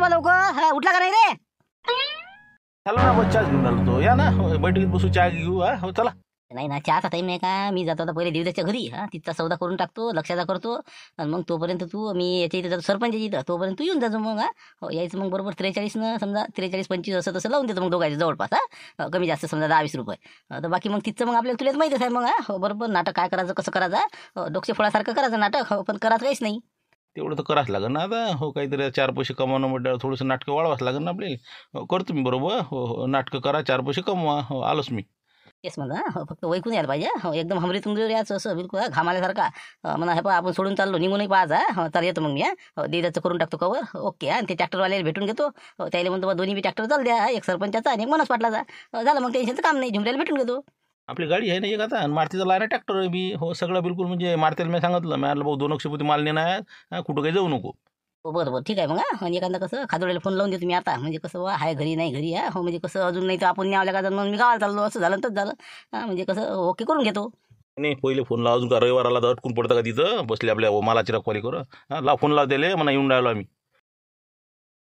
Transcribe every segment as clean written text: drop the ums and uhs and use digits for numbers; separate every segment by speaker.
Speaker 1: मग लवकर. हा, उठला का नाही रे?
Speaker 2: चला ना बस, चहाच घेऊन आलो तो. या ना बैठकीत बसू, चहा घेऊ. हा हो चला.
Speaker 1: नाही ना, चहाचा टाईम नाही का? मी जातो आता पहिले देवदाच्या घरी. हा, तिथचा सौदा करून टाकतो, लक्षाचा करतो. आणि मग तोपर्यंत तू, मी याच्या इथे जातो सरपंचाच्या इथं, तोपर्यंत तू येऊन जातो मग. हा हो, यायचं मग बरोबर 43 न समजा 43-25 असं तसं लावून देतो मग दोघांच्या जवळपास. हा कमी जास्त समजा 10-20 रुपये. तर बाकी मग तिथचं मग आपल्याला तुलाच माहितीच आहे मग. हा हो, बरोबर नाटक काय करायचं, कसं करायचं, डोकशे फळासारखं करायचं नाटक. हो, पण करायचं काहीच नाही.
Speaker 2: तेवढं तर करावंच लागेल ना आता. हो, काहीतरी 4 पैसे कमावणं म्हटल्यावर थोडंसं नाटकं वाढवावंच लागेल ना आपल्याला. हो, करतो मी बरोबर. हो हो, नाटकं करा, 4 पैसे कमवा. हो, आलोच मी.
Speaker 1: तेच म्हणा. हो, फक्त वैकून यायला पाहिजे. हो, एकदम हमरी तुमरी यायचं असं बिलकुल घाम आल्यासारखा. म्हणा हे पहा आपण सोडून चाललो, निघूनही पाहा. हो, तर येतो मग मी. हो, देदाचं करून टाकतो कवर. ओके. आणि ते ट्रॅक्टरवाल्याला भेटून घेतो. हो, त्याला म्हणतो बा दोन्ही बी ट्रॅक्टर चाल द्या, एक सरपंचाचा आणि एक मनोज पाटलाचा. झालं मग, टेन्शनचं काम नाही. झुमऱ्याला भेटून घेतो.
Speaker 2: आपली गाडी आहे ना एक आता, आणि मारुतीचा लायना ट्रॅक्टर आहे बी. हो, सगळं बिलकुल म्हणजे मारुतीला मी सांगितलं, मी भाऊ 2 अक्षरपती माल नेणार आहे. हा, कुठं काही जाऊ नको.
Speaker 1: हो, बरं बरं, ठीक आहे मग. आणि एखादा कसं खादोड्याला फोन लावून देतो मी आता, म्हणजे कसं वा हाय घरी नाही घरी. हो, म्हणजे कसं अजून नाही तर आपण न्यावल्या का मग मी गावाला चाललो असं झालं तर झालं. म्हणजे कसं ओके करून घेतो.
Speaker 2: नाही, पहिले फोन लाव. अजून का रविवाराला तर अटकून पडतं का तिथं बसले आपल्या मालाची रखवाली करू. हा, लाव फोन लाव त्याला, म्हणा येऊन राहिलो आम्ही.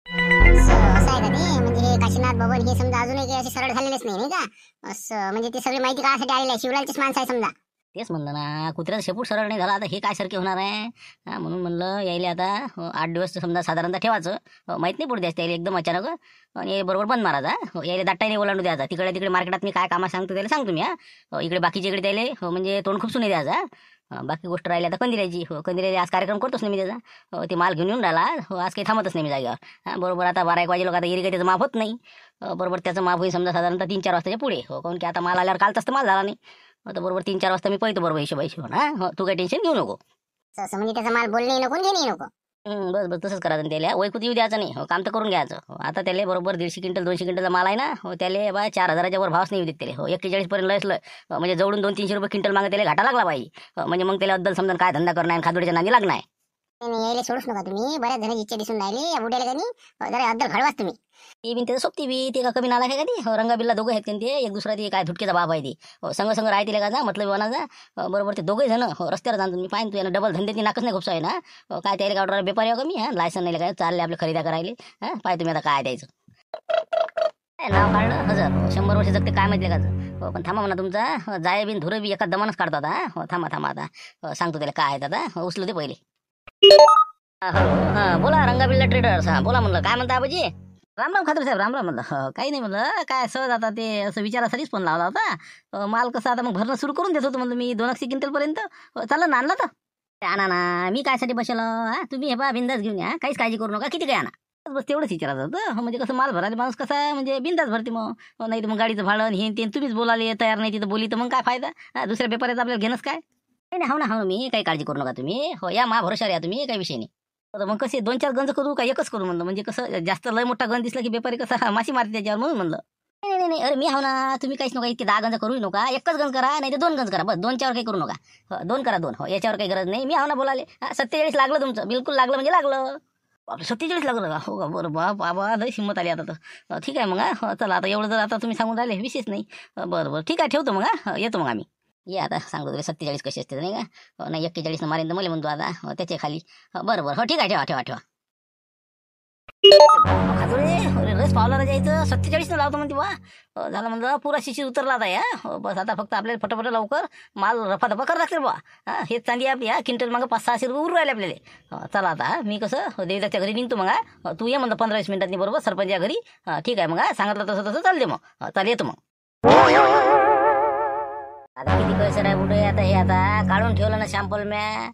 Speaker 3: असं आहे का ते? म्हणजे हे काशीनाथ भवन हे समजा अजूनही काही असे सरळ झालेलेच नाही का? असं म्हणजे ते सगळी माहिती काढायसाठी आलेले आहे, शिवलालचीच माणसं आहे समजा.
Speaker 1: तेच म्हणलं ना, कुत्र्याचा शेपूट सरळ नाही झाला, आता हे काय सारखे होणार आहे. म्हणून म्हणलं यायला आता 8 दिवस समजा साधारणतः ठेवायचं. माहीत नाही पुढे द्यायचं त्याला एकदम अचानक. आणि बरोबर बंद मारायचा. यायला दाटाईने ओलांडू द्यायचा. तिकडे मार्केटात मी काय कामा सांगतो त्याला सांगतो मी. इकडे बाकीच्या इकडे त्याला म्हणजे तोंड खूप सुने द्यायचा. बाकी गोष्ट राहिली आता कंदिराची. हो, कंदिराची आज कार्यक्रम करतोच नाही मी त्याचा. ते माल घेऊन येऊन राहिला. हो, आज काही थांबतच नाही मी जागेवर. बरोबर आता 12-1 वाजे लोक आता एरी काही त्याचं माफ होत नाही. बरोबर त्याचं माफ होईल समजा साधारणतः 3-4 वाजताच्या पुढे. हो, काऊन की आता माल आल्यावर कालचाच तर माल झाला नाही. आता बरोबर 3-4 वाजता मी पळतो बरोबर हिशोब. हो, तू काही टेन्शन घेऊ नको.
Speaker 3: असं म्हणजे त्याचा माल बोलणे नको घेणे नको.
Speaker 1: बस बस तसंच करायचं त्याला. वैकूत येऊ द्यायचं नाही. हो, काम तर करून घ्यायचं. हो, आता त्याला बरोबर 150 क्विंटल 200 क्विंटलचा माल आहे ना. हो, त्याला बा 4000च्या वर भावच नाही येऊ देत त्याला. हो, 41 पर्यंत लयसलं. म्हणजे जवळून 200-300 रुपये क्विंटल मागे त्याला घाटा लागला पाहिजे. म्हणजे मग त्याला अद्दल समजा काय धंदा करणार आणि खादोडीच्या नांदी लागणार.
Speaker 3: नाही यायला सोडूच नका तुम्ही. बऱ्याच जणांची इच्छा दिसून राहिली या बुड्याला का नाही. जरा अद्दल घडवाच तुम्ही.
Speaker 1: ती बिन त्याचं सोबती बी ते का कमी नाला आहे का ती. हो, रंगाबिल्ला दोघं आहेत ते. एक दुसरा ते काय धुटकेचा बाप आहे ते. हो, संग राहतील का जा मतलब विमानाचा. बरोबर ते दोघे जण हो रस्त्यावर जाणतो मी पाहिजे. तू यांना डबल धंद्याची नाकच नाही खूप आहे ना. हो, काय त्याला गावडा बेपारी आहे कमी. लायसन नाही काय चालले आपले खरेदी करायले. पाय तुम्ही आता काय द्यायचं. नाव काढलं 1000 वर्ष जगते काय माहिती का. हो, पण थांबा म्हणा तुमचा जाय बिन धुरं बी एका दमानच काढतो आता. हो, थांबा आता. सांगतो त्याला काय आहे आता. उचलू दे पहिले. हॅलो, बोला रंगाबिल्ला ट्रेडर्स. बोला म्हणलं, काय म्हणता आबाजी. राम राम खात्री साहेब, राम राम म्हणलं. काही नाही म्हणलं, काय सहज आता ते असं विचारासाठीच फोन लावला होता. माल कसं आता मग भरणं सुरू करून देत होतो म्हणलं मी 200 क्विंटलपर्यंत. चाललं ना, आणलं तर आणा ना. मी कायसाठी बसेल. तुम्ही हे बा बिंदास घेऊन या, काहीच काळजी करू नका. किती काय आणा बस तेवढंच विचारायचं होतं. म्हणजे कसं माल भरायला माणूस कसा आहे म्हणजे बिंदास भरते मग. नाही तर मग गाडीचं भाडं हे ते तुम्हीच बोलाले तयार नाही तिथं बोली तर मग काय फायदा. दुसऱ्या पेपरात आपल्याला घेणंच काय. नाही हो ना मी काही काळजी करू नका तुम्ही. हो, या मा भरोशावर या तुम्ही, काही विषय नाही. मग कसे 2-4 गंज करू का एकच करू म्हणलं. म्हणजे कसं जास्त लय मोठा गंज दिसला की बेपारी कसा माशी मारते त्याच्यावर म्हणून म्हणलं. नाही अरे मी हो ना, तुम्ही काहीच नका इतके 10 गंज करू नका. एकच गंज करा नाही तर 2 गंज करा बस. 2च्यावर काही करू नका. हो, 2 करा 2. हो, याच्यावर काही गरज नाही. मी हो ना बोलाले. 47 लागलं तुमचं, बिलकुल लागलं म्हणजे लागलं. 47 लागलं का. हो का, बरं बाबा लय हिंमत आली आता तर. ठीक आहे मग. चला आता एवढं जर आता तुम्ही सांगून राहिले विशेष नाही. बरं ठीक आहे, ठेवतो मग. येतो मग आम्ही. ये आता सांगतो तुला 47 कसे असते नाही का. नाही 41 मारेन तर मला म्हणतो आता त्याच्या खाली. बरं हो, ठीक आहे, ठेवा. खाजोडे रस पावला जायचं 47 लावतो म्हणते बा. झालं म्हणलं पुरा शिशीर उतरला आता. या बस आता फक्त आपल्याला फटाफट लवकर माल रफादफा करावं लागतील बा. हेच चांदी आपली. क्विंटल मग 500-600 रुपये उरू राहिले आपल्याला. चला आता मी कसं देवीच्या घरी निघतो मग. तू ये म्हणलं 15-20 मिनिटांनी बरोबर सरपंचच्या घरी. ठीक आहे मग. सांगितलं तसं चालते मग. चाल येतो मग. आता किती पैसे आहे कुठे आता. हे आता काढून ठेवलं ना शॅम्पल म्या.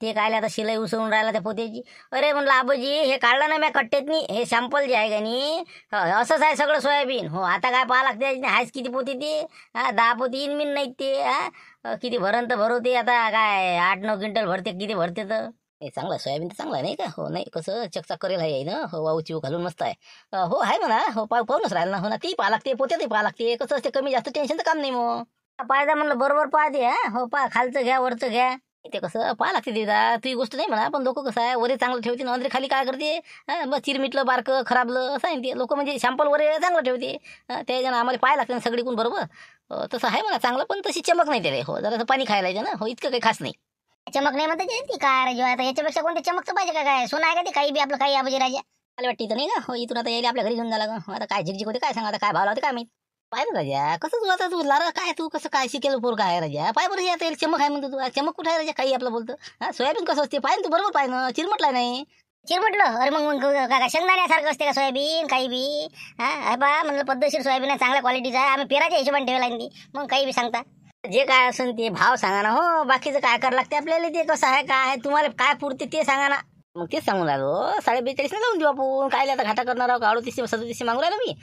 Speaker 1: ते कायले आता शिलाई उसळून राहिला त्या पोत्याची. अरे म्हणलं आबाजी हे काढलं ना म्या कट्ट्यातनी. हे शॅम्पल जे आहे का नाही असंच आहे सगळं सोयाबीन. हो, आता काय पाहा लागते हायच किती पोती ते. 10 पोती इन मिन नाहीत ते. किती भरण तर भरवते आता काय 8-9 क्विंटल भरते किती भरते तर. हे चांगलं सोयाबीन तर चांगलं नाही का. हो, नाही कसं चकचक करेल आहे ना. हो, वाऊ चिव घालून मस्त आहे. हो आहे म्हणा. हो, पाहूनच राहिलं ना. हो ना, ती पाहा लागते पोत्यातही पाहा लागते. कसं असते कमी जास्त टेन्शनचं काम नाही मग. पाहिजे म्हणलं बरोबर पाहते. हो, पहा खालचं घ्या वरचं घ्या. ते कसं पाहा लागते दिदा. तुझी गोष्ट नाही म्हणा, पण लोक कसं आहे वरे चांगलं ठेवते ना अंदर खाली काय करते. बस चिरमिटलं बारकं खराबलं असं आहे ते. लोक म्हणजे शॅम्पल वरे चांगलं ठेवते. त्याच्यानं आम्हाला पाहायला लागते ना सगळीकडून बरोबर. तसं आहे म्हणा चांगलं, पण तशी चमक नाही त्याला. हो, जरासं पाणी खायला ना. हो, इतकं काही खास नाही.
Speaker 3: चमक नाही म्हणता ती काय राजा. आता याच्यापेक्षा कोणते चमकचं पाहिजे का काय. सोनं आहे का ते काही बी आपलं काही आबाजी राजा.
Speaker 1: मला वाटतं इथं नाही का हो इथून आता यायला आपल्या घरी घेऊन झाला का आता काय झिकझिक होते काय सांगा आता काय भाव लावते काय माहित पाय ना राजा कसं तू आता तू लारा काय तू कसं काय शिकेल पोर काय राजा पाय बरं आता चमक आहे म्हणतो तू चमक कुठं आहे राजा काही आपलं बोलतं हा सोयाबीन कसं असते पाय ना तू बरोबर पाय ना चिरमटलाय नाही
Speaker 3: चिरमटलं अरे मग काय शेंगदाण्यासारखं असते का सोयाबीन काही बी हा बा म्हणलं पद्धतशीर सोयाबीन आहे चांगल्या क्वालिटीचा आहे आम्ही पेराच्या हिशोबाने ठेवला ती मग काही बी सांगता
Speaker 1: जे काय असेल ते भाव सांगा ना हो बाकीचं काय करावं लागते आपल्याला ते कसं आहे काय आहे तुम्हाला काय पुरते ते सांगा ना मग तेच सांगून राहिलो 42.5 लावून देऊ आपण काय आता घाटा करणार आहोत 38-37 मागून राहिलो मी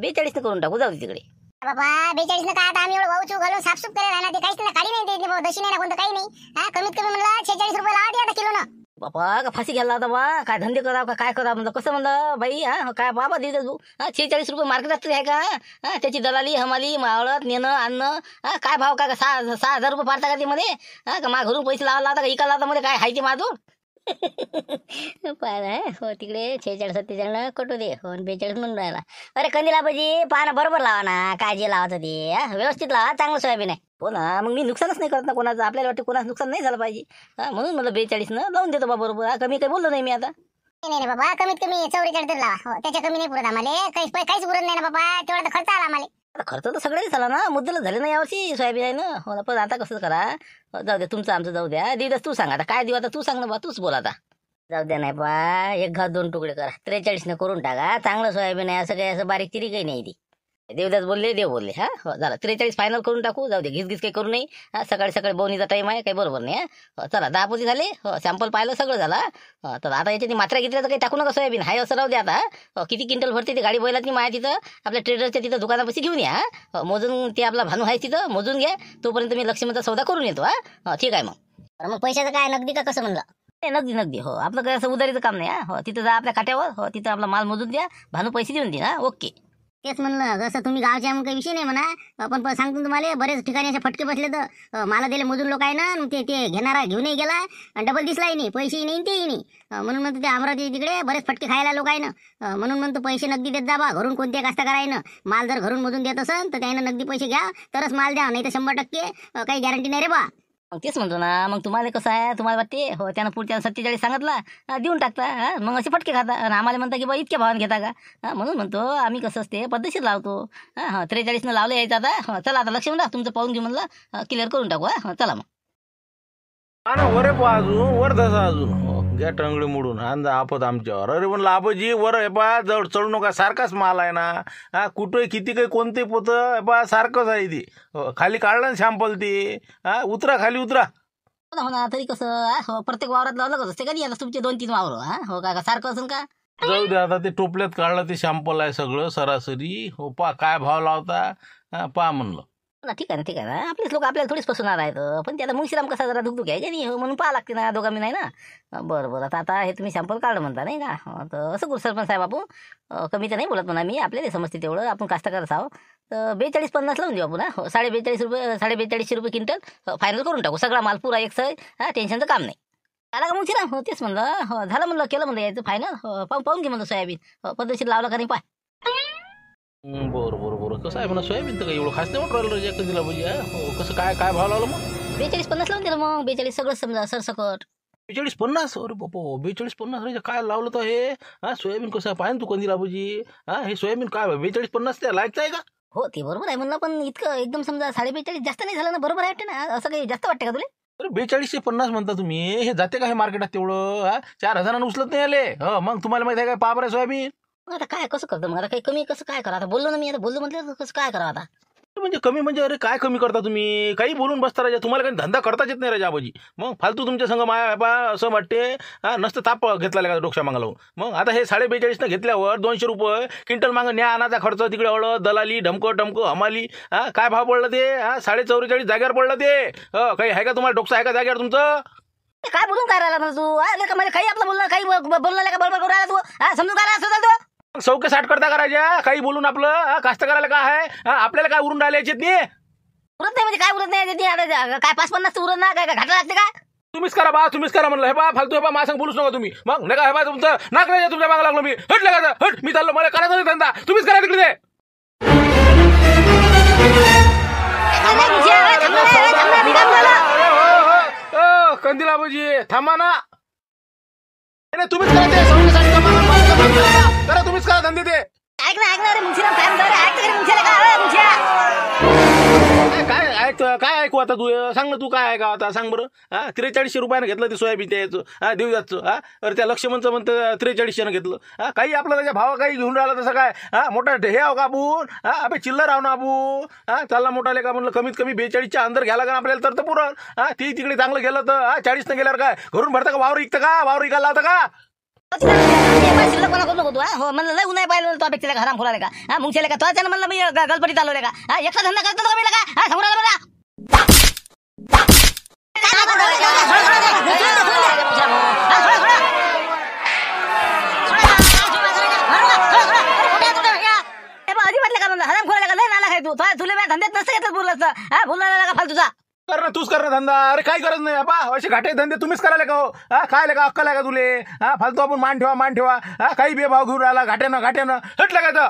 Speaker 1: 42 करून टाकू जाऊ तिकडे
Speaker 3: बाबा 42 काय आता आम्ही एवढं वाऊचू घालून साफसूफ करायला ना ते काहीच नाही काढी नाही ते दशी नाही ना कोणतं काही नाही हा कमीत कमी म्हणलं 46 रुपये लावा आता किलो ना
Speaker 1: बापा का फाशी घ्यायला होता बा काय धंदे करावं का काय करावं म्हणलं कसं म्हणलं बाई हा काय बाबा देत तू 46 रुपये मार्केटात तरी आहे का हा त्याची दलाली हमाली मावळत नेणं आणणं हा काय भाव काय 6,000 रुपये पाडता का ते मध्ये हा का मा घरून पैसे लावला होता का इकाला होता मध्ये काय हाय ते माझं पाय हो तिकडे 46-47 कटू दे हो 42 म्हणून राहिला अरे कंदीला पाहिजे पाहा बरोबर लावा ना काय जे लावायचं ते व्यवस्थित लावा चांगलं सोयाबीन आहे हो ना मग मी नुकसानच नाही करत ना कोणाचं आपल्याला वाटतं कोणाचं नुकसान नाही झालं पाहिजे म्हणून मला 42 लावून देतो बा बरोबर कमी काही बोललो नाही मी आता
Speaker 3: नाही बाबा कमीत कमी 44 तरी लावा हो त्याच्या कमी नाही पुरत आम्हाला काहीच पुरत नाही ना बाबा तेवढा तर खर्च आला आम्हाला
Speaker 1: खर्च तर सगळ्यांनी झाला ना मुद्दल झाले ना यावर्षी सोयाबीन आहे ना हो ना पण आता कसं करा जाऊ द्या तुमचं आमचं जाऊ द्या दिवस तू सांग आता काय देऊ आता तू सांग ना बा तूच बोल आता जाऊ द्या नाही बा एक घात 2 तुकडे करा 43 करून टाका चांगलं सोयाबीन आहे असं काही असं बारीक तिरी काही नाही ती देवदास बोलले देव बोलले हा हो झालं 43 फायनल करून टाकू जाऊ दे घिस काही करू नये सकाळी सकाळी बोनीचा टाईम आहे काही बरोबर नाही हो चला 10 पोती झाले हो सॅम्पल पाहिलं सगळं झालं तर आता याच्यात मात्रा घेतल्या तर काही टाकू नका सोयाबीन हाय असं राहू द्या आता किती क्विंटल भरते ती गाडी बैलात माया तिथं आपल्या ट्रेडरच्या तिथं दुकानापाशी घेऊन या मोजून ते आपला भानू आहे तिथं मोजून घ्या तोपर्यंत मी लक्ष्मीचा सौदा करून येतो हा ठीक आहे
Speaker 3: मग पैशाचं काय नगदी का कसं म्हणलं
Speaker 1: नगदी हो आपलं काही असं उधारीचं काम नाही हो तिथं जा आपल्या काट्यावर हो तिथं आपला माल मोजून द्या भानू पैसे देऊन दे ओके
Speaker 3: तेच म्हणलं जसं तुम्ही गावच्या मग काही विषय नाही म्हणा आपण सांगतो तुम्हाला बरेच ठिकाणी असे फटके बसले तर मला दिले मजूर लोक आहे ना ते घेणारा घेऊनही गेला आणि डबल दिसलाही नाही पैसेही नाही तेही नाही म्हणून म्हणतो ते अमरावती तिकडे बरेच फटके खायला लोक आहे ना म्हणून म्हणतो पैसे नगदी देत जा बा घरून कोणत्या कास्तकार आहे ना माल जर घरून मधून देत असेल तर त्यानं नगदी पैसे घ्या तरच माल द्या नाही तर 100% काही गॅरंटी नाही रे बा
Speaker 1: मग तेच म्हणतो ना मग तुम्हाला कसं आहे तुम्हाला वाटते हो त्यानं पुढच्या 47 सांगितला देऊन टाकता मग असे फटके खाता आणि आम्हाला म्हणता की बा इतक्या भावाने घेता का म्हणून म्हणतो आम्ही कसं असते पद्धतशीर लावतो 43 लावलं यायचं आता चला आता लक्ष म्हणा तुमचं पाहून घेऊ म्हणलं क्लिअर करून टाकू चला मग
Speaker 2: वरे पा अजून वर धसा अजून घ्या टंगडी मोडून अंदा आपत आमच्यावर अरे म्हणलं आबाजी वर हे पा जवळ चढू नका सारखाच माल आहे ना कुठे किती काही कोणते पोतं पा सारखंच आहे ती खाली काढलं ना शॅम्पल ती उतरा खाली उतरा
Speaker 1: हो ना तरी कसं प्रत्येक वावरात लावलं असते का नाही आता तुमचे 2-3 वावर हो का सारखं असेल का
Speaker 2: जाऊ दे आता ते टोपल्यात काढलं ते शॅम्पल आहे सगळं सरासरी हो पा काय भाव लावता पा म्हणलं
Speaker 1: ना ठीक आहे ना आपलेच लोक आपल्याला थोडीच फसवणार आहेत पण त्याला मुंशीराम कसा जरा दुखदुख आहे का नाही म्हणून पाहा लागते ना दोघा मी नाही ना बरं आता हे तुम्ही सॅम्पल काढलं म्हणता नाही का तर असं करू सरपंच साहेब आपण कमी तर नाही बोलत म्हणा मी आपल्याला समजते तेवढं आपण कास्तकार आहो तर 42-50 लावून देऊ आपण 42.5 रुपये 42.5 रुपये क्विंटल फायनल करून टाकू सगळा माल पुरा एक सर टेन्शनचं काम नाही आला का मुंशीराम हो तेच म्हणलं हो झालं म्हणलं केलं म्हणलं यायचं फायनल पाहून घे म्हणलं सोयाबीन पद्धतशीर लावलं का नाही पाय
Speaker 2: बरं कसं आहे म्हणा सोयाबीन तर काही एवढं खास नाही वाटू राहिलं कधीला पाहिजे कसं काय भाव लावला मग
Speaker 1: 42-50 लावून दिलं मग 42 सगळं समजा सरसकट
Speaker 2: 42-50 अरे बापा 42-50 काय लावलं तर हे सोयाबीन कसं आहे पाहिजे तू कंदीला पाहिजे हे सोयाबीन काय 42-50 त्या लायचं आहे का
Speaker 1: हो ते बरोबर आहे म्हणलं पण इतकं एकदम समजा 42.5 जास्त नाही झालं ना बरोबर आहे वाटतं ना असं काही जास्त वाटतं का तुला
Speaker 2: अरे 42-50 म्हणता तुम्ही हे जाते का हे मार्केटात तेवढं 4,000 उचलत नाही आले मग तुम्हाला माहिती आहे काय पाप रे सोयाबीन
Speaker 1: आता काय कसं करतो मग आता काही कमी कसं काय करा आता बोललो ना मी आता बोललो म्हटलं कसं काय करा आता
Speaker 2: म्हणजे कमी म्हणजे अरे काय कमी करता तुम्ही काही बोलून बसता राजा तुम्हाला काही धंदा करताच येत नाही राजा आबाजी मग फालतू तुमच्या संग माया बा असं वाटते नसतं ताप घेतला का डोक्या मागं लावून मग आता हे 42.5 घेतल्यावर 200 रुपये क्विंटल मागं न्या आणाचा खर्च तिकडे अळत दलाली ढमकं हमाली काय भाव पडलं ते 44.5 जागेवर पडलं ते काही आहे का तुम्हाला डोकसा आहे का जागेवर तुमचं
Speaker 1: काय बोलून काय राहिला मग तू म्हणजे काही आपलं बोलणं काही बोलणार का बरोबर करू राहिला तू समजून काय राहिला तू
Speaker 2: सौके साठ करता करायच्या काही बोलून आपलं कास्तकाराला काय आहे आपल्याला काय उरून राहिले याच्यात नाही
Speaker 1: उरत नाही म्हणजे काय उरत नाही काय 5-50 उरत ना काय घाटा लागते का
Speaker 2: तुम्हीच करा म्हणलं हे बा फालतू हे बा माझ्या बोलूच नका तुम्ही मग नका हे बा तुमचं नाक नाही तुमच्या मागं लागलो मी हट मी चाललो मला करायचं नाही धंदा तुम्हीच करा तिकडे कंदीला बाबूजी थांबा ना नाही, तुम्हीच करा ते सवयीसाठी करा, तुम्हीच करा धंदे ते.
Speaker 1: ऐक ना रे मुंशीराम, काय म्हणतो रे? ऐक तर मुंशीला का मुंशिया.
Speaker 2: काय ऐकू आता तू? सांग ना तू काय ऐका आता, सांग बरं. 4300 रुपयानं घेतलं ते सोयाबीन त्याचं देवजातचं. अरे त्या लक्ष्मणचं म्हणतं 4300 घेतलं. काही आपलं त्याच्या भावा काही घेऊन राहिला तसं काय मोठा हे आहो का आपण? अबे चिल्लर आहो ना आपण. चालला मोठाले का म्हणलं कमीत कमी 42च्या अंदर घ्यायला का आपल्याला तर पुरं. ती तिकडे चांगलं गेलं तर 40 गेल्यावर काय घरून भरतं का? वावर विकतं का? वावर विकायला लावतं का?
Speaker 1: शिल्लक कोणा नको तू. हो म्हणलं लय उन्हाय पाहिलं तो अपेक्षा का हराम खोलाले का मुंगशेले का तो म्हणलं मी गलपटीत आलो रे का एकटा धंदा करतो का मी का समोर आला आधी म्हटलं का म्हणलं हराम खोलाले का लय नाला खाय तू तुला धंद्यात नसतं घेतलं बोललं बोलायला का फालतूचा.
Speaker 2: कर ना, तूच कर ना धंदा. अरे काही गरज नाही बाबा, असे घाटे धंदे तुम्हीच करायला का हो? काय का अक्कल आहे का तुले? फालतू आपण मान ठेवा. काही बेभाव घेऊन राहिला घाट्यानं हटलं का तर?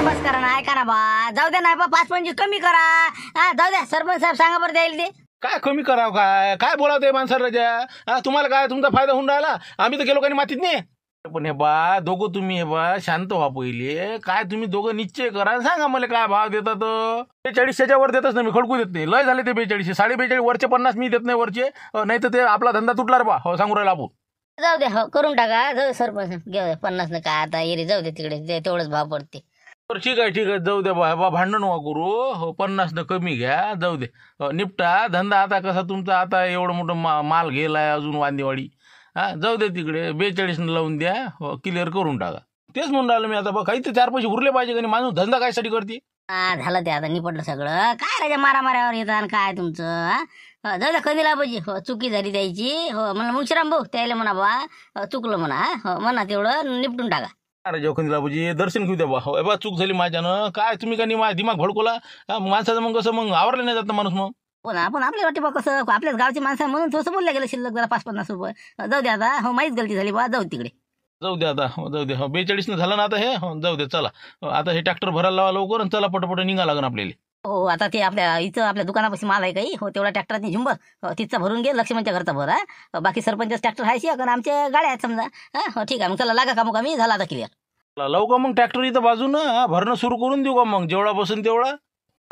Speaker 1: बस करा ना, ऐका ना बा, जाऊ दे ना बा, 5-5 कमी करा. जाऊ द्या, सरपंच साहेब सांगा बरं द्यायला ते.
Speaker 2: काय कमी करावं? काय बोलावं ते माणसाला राजा? तुम्हाला काय तुमचा फायदा होऊन राहिला? आम्ही तर गेलो काही मातीत नाही. पण हे बा दोघं तुम्ही हे बा शांत व्हा पहिले. काय तुम्ही दोघं निश्चय करा, सांगा मला काय भाव देतात. 4200च्या वर देतच नाही मी, खडकू देत नाही. लय झाले ते 4200, 42.5 वरचे 50 मी देत नाही वरचे. नाही तर ते आपला धंदा तुटला रे बा. हो सांगू राहिला आपण.
Speaker 1: जाऊ दे, हो करून टाका. जाऊ दे सरपंच, घेऊ 50 न काय आता येरी, जाऊ दे तिकडे तेवढंच भाव पडते.
Speaker 2: बरं ठीक आहे जाऊ दे बा भांडण नका करू. हो 50 न कमी घ्या, जाऊ दे. निपटा धंदा. आता कसा तुमचा आता एवढं मोठं माल गेलाय अजून वांदेवाडी. जाऊ दे तिकडे 42 लावून द्या. हो क्लिअर करून टाका. तेच म्हणून राहिलं मी आता बा, काही तर 4 पैसे उरले पाहिजे का नाही. माणूस धंदा कायसाठी करते?
Speaker 1: झालं ते आता निपटलं सगळं. काय राजा मारामाऱ्यावर येतात काय तुमचं? जाऊ द्या, कधी पाहिजे. हो चुकी झाली त्याची. हो म्हणलं मुंशीराम भाऊ त्याला म्हणा बा चुकलं म्हणा. हो म्हणा तेवढं निपटून टाका.
Speaker 2: अरे जोखंदीला बाबूजी दर्शन घेऊ द्या बा. हो बा चूक झाली माझ्यानं. काय तुम्ही का नाही दिमाग भडकोला? माणसाचं मग कसं मग आवरलं नाही जात ना माणूस. मग
Speaker 1: पण आपण आपल्या वाटे बा कसं आपल्याच गावची माणसं आहे म्हणून थोडंसं बोलल्या गेलं शिल्लक जरा 5-50 रुपये. जाऊ दे आता, हो माहीच गलती झाली बा, जाऊ तिकडे.
Speaker 2: जाऊ दे आता. जाऊ दे. 42 झालं ना आता हे. जाऊ दे चला. आता हे ट्रॅक्टर भरायला लावा लवकर आणि चला पटपट निघा लागेल आपल्याला.
Speaker 1: हो आता ते आपल्या इथं आपल्या दुकानापाशी माल आहे काही. हो तेवढा ट्रॅक्टरात झुंबर तिथचा भरून घे, लक्ष्मणच्या घरचा भर. बाकी सरपंच ट्रॅक्टर आहे कारण आमच्या गाड्या आहेत समजा. हो ठीक आहे मग चला लागा कामोकामी झाला आता क्लिअर.
Speaker 2: लवकर मग ट्रॅक्टर इथं बाजूनं भरणं सुरू करून देऊ का मग? जेवढा बसून तेवढा.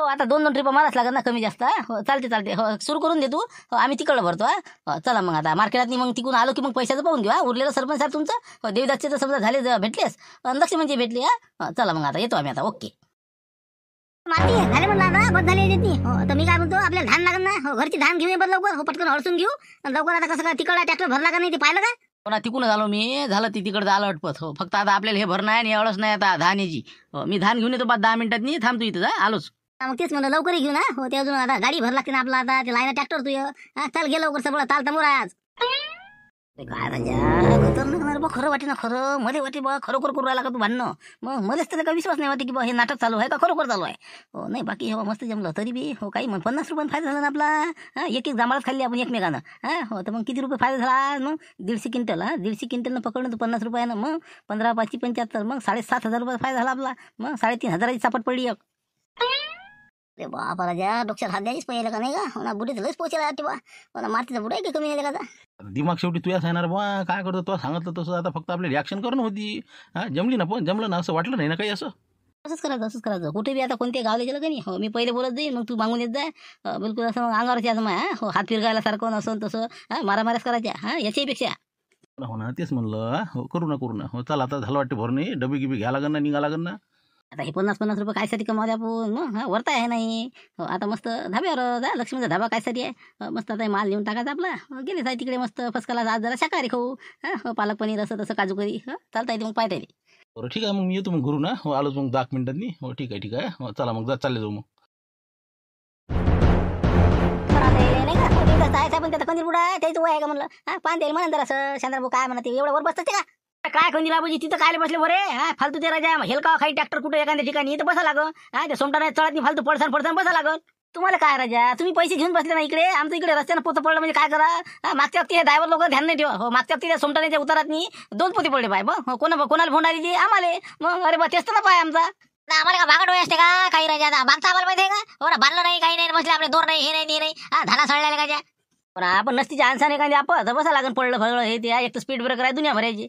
Speaker 1: हो आता 2-2 ट्रिप माराच लागत ना, कमी जास्त. हो चालते. हो सुरू करून देतो. हो आम्ही तिकडं भरतो. हो चला मग आता मार्केटात मग तिकून आलो की मग पैशाचं पाहून घेऊ. उरलेलं सरपंच साहेब तुमचं. हो देवदासचे तर समजा झाले भेटलेस, लक्ष्मणचे भेटले. चला मग आता येतो आम्ही आता. ओके
Speaker 3: माती झाले म्हणलं आता बस झाली येते. हो तर मी काय म्हणतो, आपल्याला धान लागत ना. हो घरची धान घेऊ बस लवकर. हो पटकन हळसून घेऊ लवकर. आता कसं काय तिकडला ट्रॅक्टर भरला का नाही ते पाहिलं का?
Speaker 1: पुन्हा तिकून झालो मी, झालं ती तिकडं झालं अटपत. हो फक्त आता आपल्याला हे भरणं आहे आणि एवढंच नाही आता धान्याची. हो मी धान घेऊन येतो बा 10 मिनिटात थांबतो इथं. आलोच.
Speaker 3: मग तेच म्हणलं लवकर घेऊ ना. हो ते अजून आता गाडी भर लागते ना आपला. आता ते लाईन ट्रॅक्टर तू चल गे लवकर सगळं ताल तमोर आज.
Speaker 1: काय राजा खतरनाक बा, खरं वाटे ना. खरं मध्ये वाटे बा खरोखर करू राहिला का तू भांडणं? मग मध्येच त्याला काही विश्वास नाही वाटते की बा हे नाटक चालू आहे का खरोखर चालू आहे. हो नाही बाकी हे मस्त जमलं तरी बी. हो काही मग 50 रुपये फायदा झाला ना आपला. एक जांभळात खाल्ली आपण एकमेकानं. हो तर मग किती रुपये फायदा झाला? मग 150 क्विंटल. 150 क्विंटलनं पकडलं तर 50 रुपयानं. मग 15×5 = 75. मग 7,500 रुपये फायदा झाला आपला. मग 3,500ची चापट पडली एक.
Speaker 3: अरे बापा राजा डोक्यात हात द्यायच पाहिजे का नाही का? ना बुडीत लस पोचायला वाटते बा. मारतीचा बुडा आहे की कमी नाही का?
Speaker 2: दिमाग शेवटी तुझ्या सांगणार बा. काय करतो तो सांगितलं तसं. आता फक्त आपली रिॲक्शन करणं होती. जमली ना, पण जमलं ना असं वाटलं नाही ना काही असं.
Speaker 1: असंच करायचं कुठे बी. आता कोणत्या गावला गेलं का नाही. हो मी पहिले बोलत जाईन मग तू मागून येत जाय. बिलकुल असं मग अंगावरच याचं माय. हो हात फिरगायला सारखं नसं तसं. मारामाऱ्याच करायच्या याच्यापेक्षा.
Speaker 2: हो ना तेच म्हणलं. हो करू ना. हो चला आता झालं वाटते भरणे. डबी गिबी घ्या लागन ना, निघा लागन ना.
Speaker 1: आता हे 50-50 रुपये कायसाठी कमावले आपण? मग वरता आहे नाही. हो आता मस्त धाब्यावर जा. लक्ष्मीचा धाबा कायसाठी आहे? मस्त आता माल नेऊन टाकायचा आपला. गेले जाय तिकडे मस्त फसकाला. आज जरा शाकाहारी खाऊ. हो पालक पनीर असं तसं काजू करी. चालता येते मग पाहता येते.
Speaker 2: बरं ठीक आहे मग मी येतो मग घरू ना. हो आलोच मग 10 मिनिटांनी. हो ठीक आहे. हो चला मग चालले जाऊ मग.
Speaker 1: पण त्याचा कंदील बुडा त्याचं वय आहे का म्हणलं. पान द्यायला म्हणा जरा असं शांतार भाऊ काय म्हणते एवढं वर बसतं ते का? काय खंदीला बाबूजी तिथं काय बसले बरे. फालतू ते राजा हेलका खाई ट्रॅक्टर कुठे एखाद्या ठिकाणी इथं बसा लागल. ते सोमटा नाही चढत नाही फालतू पडसान बसा लागल. तुम्हाला काय राजा तुम्ही पैसे घेऊन बसले ना इकडे. आमचं इकडे रस्त्यानं पोतं पडलं म्हणजे काय करा? मागच्या वक्ती हे ड्रायव्हर लोक ध्यान नाही ठेवा. हो मागच्या वक्ती सोमटाण्याच्या उतारात 2 पोते पडले पाय. मग कोणाला फोन आली ती आम्हाला. मग अरे बा तेच तर ना पाय आमचा.
Speaker 3: आम्हाला का भागड असते का काही राजा? मागचा आम्हाला माहिती आहे का? हो ना बांधलं नाही काही नाही बसले आपले दोर नाही हे नाही धाना सळलेले का?
Speaker 1: पण आपण नसतीच्या आणसाने एखादी आपण तर बसा लागेल पडलं फळलं हे ते एक तर स्पीड ब्रेकर आहे दुनिया भरायची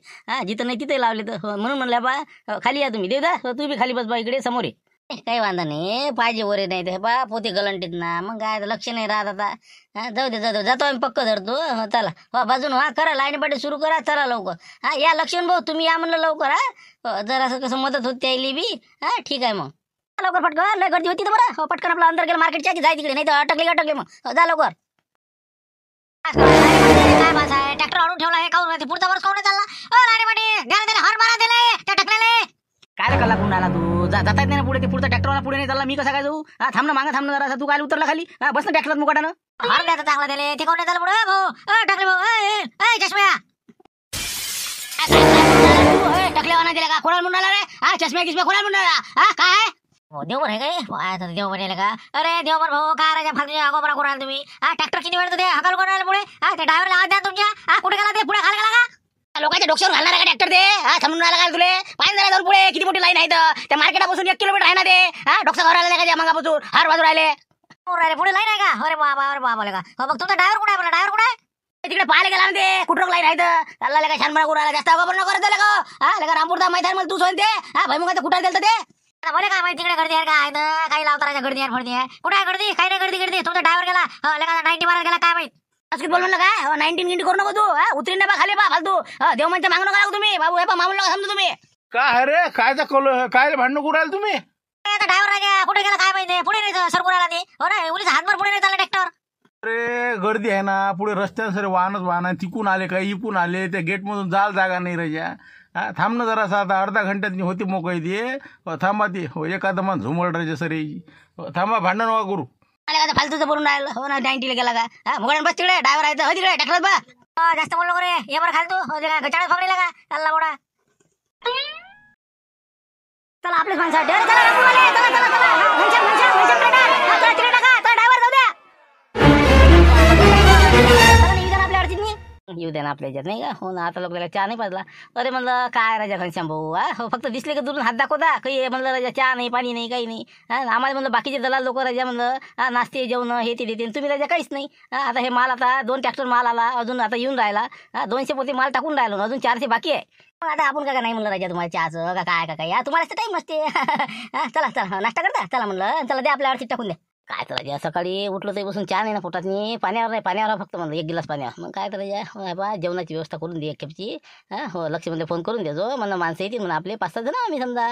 Speaker 1: जिथं नाही तिथे लावले तर म्हणून म्हणलं बा खाली या तुम्ही देऊ तू बी खाली बस बा इकडे समोर ये काही वांधा नाही पाहिजे वरे नाही ते बा पोते गलंटीत ना मग काय लक्ष नाही राहत आता जाऊ दे जातो आम्ही पक्क धरतो चला बाजून करा लाईन पाठी सुरू करा चला लवकर या लक्षण भाऊ तुम्ही या म्हणलं लवकर जर असं कसं मदत होत त्याली बी ठीक आहे मग लवकर पटकन लय गर्दी होती तर बरं पटकन आपलं अंदर गेलं मार्केटच्या की जाय तिकडे नाही तर अटकले मग जा लवकर काय बस आहे ट्रॅक्टर आणून ठेवला आहे काऊन पुढचा वर्ष काऊन चालला हर मारा दिले त्या टकल्याले काय कल्ला कुंडाला तू जाता येत नाही पुढे ते पुढचा ट्रॅक्टरवाला पुढे नाही चालला मी कसा काय जाऊ थांब ना मागं थांब ना जरा तू काय उतरला खाली बस ना ट्रॅक्टरात मुकाटानं हर द्यायचा चांगला दिले ते काऊन नाही चालला पुढे भाऊ टाकले भाऊ चष्म्या टकल्यावाना दिला का कोणाला म्हणून रे चष्म्या किस्म्या कोणाला म्हणून काय देवबर आहे काय देवबर आहे का अरे देवबर भाऊ काय राजा फालतू अगोबरा करू राहिला तुम्ही ट्रॅक्टर किती वेळ ते हकाल करून राहिला पुढे ते ड्रायव्हरला आवाज द्या तुमच्या कुठे गेला ते पुढे खाली गेला का लोकांच्या डोक्यावर घालणार का ट्रॅक्टर ते थांबून राहिला का तुले पाहिजे जरा जाऊन पुढे किती मोठी लाईन आहे तर त्या मार्केटापासून 1 किलोमीटर आहे ना ते डोक्या घर राहिला का त्या मागापासून हार बाजू राहिले पुढे लाईन आहे का अरे बाबा का मग तुमचा ड्रायव्हर कुठे आहे ड्रायव्हर कुठे तिकडे पाहायला गेला ना ते कुठं लाईन आहे तर त्याला काय छान करून राहिला जास्त अगोदर नको करत का रामपूरचा माहिती आहे मला तू सोय ते भाई मग कुठे दिलं ते बोले काय माहिती तिकडे गर्दी आहे काय काही लावता गर्दी आहे फडदी आहे कुठे आहे गर्दी काही नाही गर्दी तुमचा ड्रायव्हर गेला 90 मारा गेला काय माहिती असं बोल म्हणलं काय 19 गिंटी करू नको तू उतरीन बा खाली बा फालतू देव म्हणजे मागू नका तुम्ही बाबू हे मामूल नका समजू तुम्ही
Speaker 2: काय अरे कायचा काय भांडण करू राहिले तुम्ही
Speaker 1: ड्रायव्हर राजा कुठे गेला काय माहिती पुढे नाही सरकू राहिला ते हो ना उलीच हातभर पुढे नाही चालला ट्रॅक्टर
Speaker 2: अरे गर्दी आहे ना पुढे रस्त्यानं सर वाहन आहे तिकून आले काही इकून आले त्या गेटमधून जाल जागा नाही राजा थांब ना जरासा आता अर्धा घंट्यात होती मोकळी ते थांबा ती एखादं मन झुमळ राजा सर थांबा भांडण वा करू
Speaker 1: फालतूचं बोलून राहिलं हो ना 90 गेला का मुघाडून बस तिकडे ड्रायव्हर आहे हो तिकडे टाकलं बा जास्त बोललो रे ये बरं खालतो गचाळ पकडला का चालला बोडा चला आपलेच माणसं आपल्या अडचणी येऊ द्या ना आपल्या याच्यात नाही का हो ना आता लोकांना चहा नाही पाजला अरे म्हणलं काय राजा घनश्याम भाऊ हो फक्त दिसले का दुरून हात दाखवता काही म्हणलं राजा चहा नाही पाणी नाही काही नाही आम्हाला म्हणलं बाकीचे दलाल लोक राजा म्हणलं नाश्ते जेवण हे ते देते तुम्ही राजा काहीच नाही आता हे माल आता 2 ट्रॅक्टर माल आला अजून आता येऊन राहिला 200 पोते माल टाकून राहिलो अजून 400 बाकी आहे मग आता आपण काय नाही म्हणलं राजा तुम्हाला चहाचं का काय या तुम्हाला टाईम असते चला नाश्ता करता चला म्हणलं चला द्या आपल्या अडचीत टाकून द्या काय तर राजा सकाळी उठलो ते बसून चहा नाही ना पोटात नाही पाण्यावर फक्त म्हणलं 1 गिलास पाण्यावर मग काय तर राजा बा जेवणाची व्यवस्था करून दे एक खेपची हो लक्ष्मीला फोन करून देतो म्हणलं माणसं येतील म्हणून आपले 5-6 जण आम्ही समजा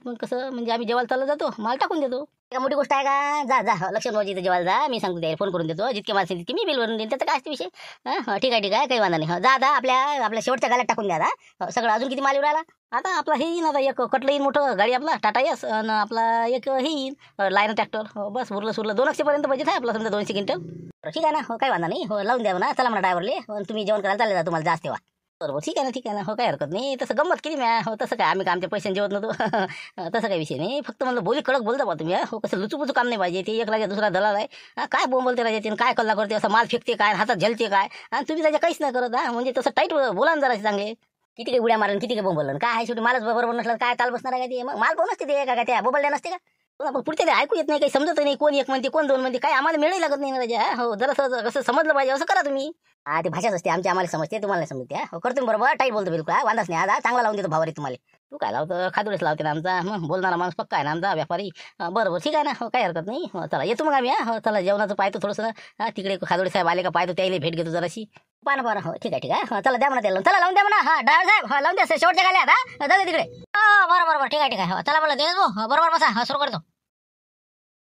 Speaker 1: मग कसं म्हणजे आम्ही जेवायला चाललं जातो माल टाकून देतो का मोठी गोष्ट आहे का जा लक्ष्मणबाजी इथं जेवायला जा मी सांगतो त्याला फोन करून देतो जितके माणसं तितके मी बिल भरून देईन त्याचा काय असते विषय ठीक आहे काही वांधा नाही जा आपल्या शेवटच्या गाड्यात टाकून द्या सगळं अजून किती माल राहिला आता आपला हे येईन आता एक कटलं येईन मोठं गाडी आपला टाटा यस आणि आपला एक हे येईन लाईन ट्रॅक्टर बस उरलं 200 पर्यंत बजेट आहे आपला समजा 200 क्विंटल ठीक आहे ना हो काही वांधा नाही हो लावून द्या म्हणा चला म्हणा ड्रायव्हरले तुम्ही जेवण करायला चालले जा तुम्हाला जास्त तेव्हा बरोबर ठीक आहे ना हो काही हरकत नाही तसं गंमत केली मी हो तसं काय आम्ही आमच्या पैशाने जेवत नव्हतो तसं काही विषय नाही फक्त म्हणलं बोली कडक बोलता बा तुम्ही हो कसं लुचूपुचू काम नाही पाहिजे ते एक राजा दुसरा दलाल आहे काय बोलते राजा ते काय कल्ला करते असं माल फेकते काय हातात झलते काय आणि तुम्ही राजा काहीच नाही करत म्हणजे तसं टाईट बोला ना जरा चांगले किती काही उड्या मारून किती काही बोंबलं काय आहे शेवटी मालच बरोबर नसलं काय ताल बसणार आहे का ते मग माल कोण असते ते का त्या बोबलड्या नसते का आपण पुढचे ते ऐकू येत नाही काही समजत नाही कोण एक म्हणते कोण 2 म्हणते काय आम्हाला मिळाही लागत नाही राजा हो जरा कसं समजलं पाहिजे असं करा तुम्ही ते भाषाच असते आम्हाला समजते तुम्हाला समजते हो करतो बरोबर टाईट बोलतो बिलकुल वांधाच नाही आता चांगला लावून देतो भावारी तुम्हाला तू काय लावतो खादुडेच लावते ना आमचा मग बोलणारा माणूस पक्का आहे ना आमचा व्यापारी बरोबर ठीक आहे ना हो काही हरकत नाही हो चला येतो मग आम्ही हो चला जेवणाचं पाहतो थोडंसं तिकडे खादुडे साहेब आले का पाहतो त्याला भेट घेतो जराशी पाना हो ठीक आहे हो चला द्या म्हणा त्याला चला लावून द्या म्हणा ड्रायव्हर साहेब लावून द्या शेवटच्या गाल्या आता जाऊ तिकडे हो बरोबर ठीक आहे हो चला बोला दे बरोबर बसा सुरू करतो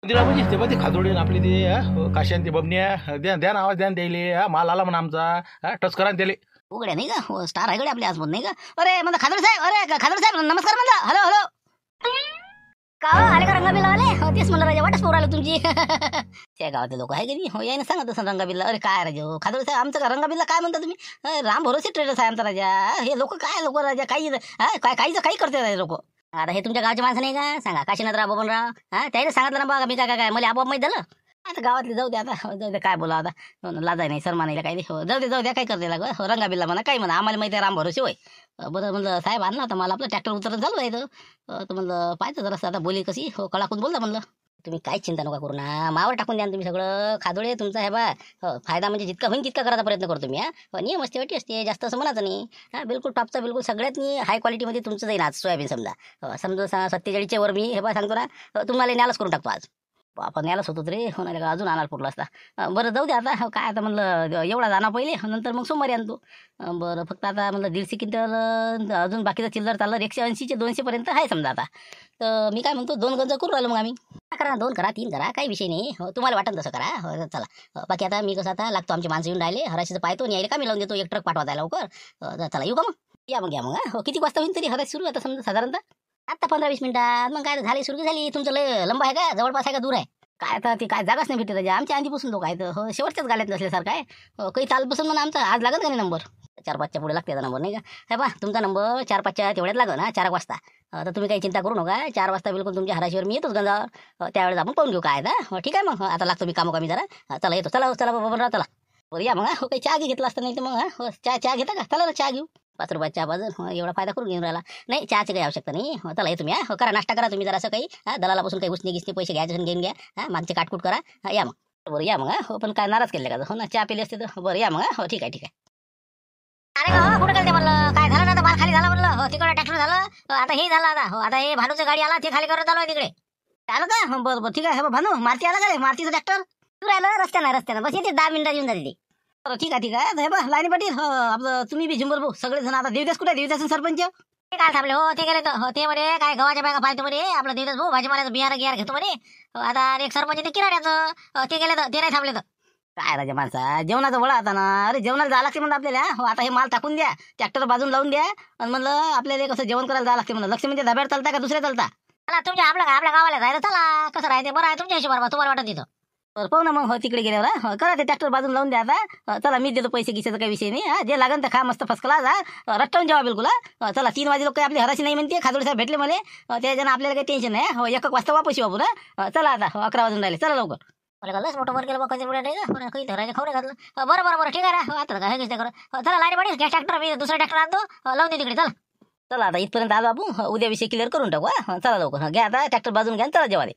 Speaker 2: दिराबाजी ते बघ ते खादोडे आपले ते काश्यान ते बबन्या द्या ना आवाज द्या द्यायले माल आला म्हणा आमचा टच करा त्याले
Speaker 1: उघड्या नाही का स्टार आहे गडे आपल्या आजमध्ये नाही का अरे म्हणलं खादोडे साहेब नमस्कार म्हणलं हॅलो का आले का रंगाबिल्ला आले हो तेच म्हणलं राजा वाटच पोर आलं तुमची त्या गावातले लोक आहे की नाही हो याने सांगत असं रंगाबिल्ला अरे काय राजा हो खादोडे साहेब आमचं का रंगाबिल्ला काय म्हणता तुम्ही राम भरोसे ट्रेडर्स आहे आमचा राजा हे लोक काय लोक राजा काही काहीच काही करते लोक आता हे तुमच्या गावचे माणसं नाही का सांगा काशीनाथराव बबनराव त्याने सांगितलं ना बघा मी काय मला आपोआप माहीत झालं आता गावातले जाऊ द्या आता जाऊ द्या काय बोला आता लाजाय नाही सर मानायला काही जाऊ द्या काय करते लाग रंगाबिल्ला म्हणा काय म्हणा आम्हाला माहिती आहे राम भरोसे होय बरं म्हणलं साहेब आणला होता मला आपलं ट्रॅक्टर उतरत झालं आहे तर म्हणलं पाहायचं जरासं आता बोली कशी हो कळाकून बोलता म्हणलं तुम्ही काय चिंता नका करू ना, मावर टाकून द्या ना तुम्ही सगळं. खादोळे तुमचा हे बा फायदा म्हणजे जितका होईल तितका करायचा प्रयत्न करतो मी. नियम असते वाटी असते, जास्त असं म्हणायचं नाही. बिलकुल टॉपचा, बिलकुल सगळ्यात हाय क्वालिटीमध्ये तुमचं जाईल आज सोयाबीन. समजा समजा 47च्या वर मी हे बा सांगतो ना, तुम्हाला न्यायलाच करून टाकतो आज. आपण न्यायलाच होतो रे, होणार का अजून आणायला पुरला असता. बरं जाऊ दे आता, काय आता म्हणलं एवढा जाणार पहिले, नंतर मग सोमवारी आणतो. बरं फक्त आता म्हणलं 150 क्विंटल अजून बाकीचं चिल्लर चाललं 180 200 आहे समजा आता. तर मी काय म्हणतो 2 गंज करू राहिलो मग आम्ही. करा 2 करा 3 करा, काही विषय नाही. तुम्हाला वाटत तसं करा. चला बाकी आता मी कसं आता लागतो, आमचे माणसं येऊन राहिले, हराशीचं पाहतो यायला का मी लावून देतो, एक ट्रक पाठवा द्यायला लवकर. चला येऊ का मग? या मग. किती वाजता होईल तरी हराशी सुरू आता समजा साधारणतः आता 15-20 मिनिटात. मग काय झाली सुरू झाली. तुमचं लय लंब आहे का, जवळपास आहे का, दूर आहे काय? आता ती काय जागाच नाही भेटते त्याच्या. आमच्या आधीपासून लोक आहेत, शेवटच्याच गाड्यात नसल्यासारखं आहे. काही चालपासून म्हणून आमचा आज लागत का नाही नंबर? 4-5च्या पुढे लागते नंबर नाही का? हे बा तुमचा नंबर 4-5च्या तेवढ्यात लागेल ना, 4 वाजता. तर तुम्ही काही चिंता करू नका. 4 वाजता बिलकुल तुमच्या हराशीवर मी येतोच गंजावर. त्यावेळेस आपण पाहून घेऊ काय आता. ठीक आहे मग. आता लागतो मी कामोकामी जरा. चला येतो. चला बाबा चला. बरं या मग. काही चहा घेतला असता नाही तर मग चहा घेता का? चला ना चहा घेऊ. 5 रुपयाचा चहा बाजून एवढा फायदा करून घेऊन राहिला. नाही चहाची काही आवश्यकता नाही. चला येतो मी. करा नाश्ता करा तुम्ही जरासं काही. दलालापासून काही उसने पैसे घ्यायचे घेऊन घ्या. मागचे काटकूट करा. या मग. बरं या मग. पण काय नाराज केले का? हो ना, चहा पिली असते तर. बरं या मग. हो ठीक आहे. अरे हो कुठे गेलते म्हणलं? काय झालं ना, आता माल खाली झाला म्हणलं. हो तिकडे ट्रॅक्टर झालं. आता हे झालं आता. हो आता हे भानूचं गाडी आला, ते खाली करत आलो तिकडे. आलं का? बरं ठीक आहे. भानू मारुती आला का रे? मारुतीचं ट्रॅक्टर तू राहिलं रस्त्यानं बस येते 10 मिनिटात येऊन जाते ते. बरं ठीक आहे. हे बा लाईनी पाटील आपलं तुम्ही बी झुंबर भाऊ सगळेजण. आता देवदास कुठे? देवदास सरपंच ते काय थांबले हो? ते गेले तर हो ते म्हणे काय गव्हाच्या बॅगा पाहतो म्हणे आपलं देवदास भाऊ, भाजीपाल्याचं बियार घेतो म्हणे. आता एक सरपंच ते किराड्याचं ते गेले तर ते नाही थांबले तर काय राजा माणसा. जेवणाचा वडा आता ना. अरे जेवणाला जावं लागते म्हणलं आपल्याला. हो आता हे माल टाकून द्या, ट्रॅक्टर बाजून लावून द्या. आणि म्हणलं आपल्याला कसं जेवण करायला जावं लागते म्हणलं. लक्ष्मी म्हणजे धाब्यावर चालता का दुसऱ्या चालता? चला तुमच्या आपल्या गावाला जायचं. चला कसं राहते बरं आहे तुमच्या हिशोबावर तुम्हाला वाटत तिथं. बरं पाहू ना मग. हो तिकडे गेल्यावर करा ते ट्रॅक्टर बाजून लावून द्या आता. चला मी देतो पैसे गिसाचा काही विषय नाही. जे लागेल तर खा मस्त फसकला जा रट्टावून जेवा बिलकुल. चला 3 वाजे लोक काही आपली हराशी नाही म्हणते. खादोडे साहेब भेटले मला, त्याच्यानं आपल्याला काही टेन्शन नाही. हो 1 वाजता वापस येऊ आपण. चला आता 11 वाजून राहिले. चला लवकर. लस मोठं वर गेलं बघ कधी पुढे नाही का काही धरायचे खवरे घातलं. बरं ठीक आहे ना. आता काय करा. चला लाईन पाटील गॅस ट्रॅक्टर मी दुसरा ट्रॅक्टर आणतो लावून दे तिकडे. चला आता इथपर्यंत आलो आपण. उद्या विषय क्लिअर करून टाकू. चला लवकर घ्या आता ट्रॅक्टर बाजून घ्या. चला जेवाले.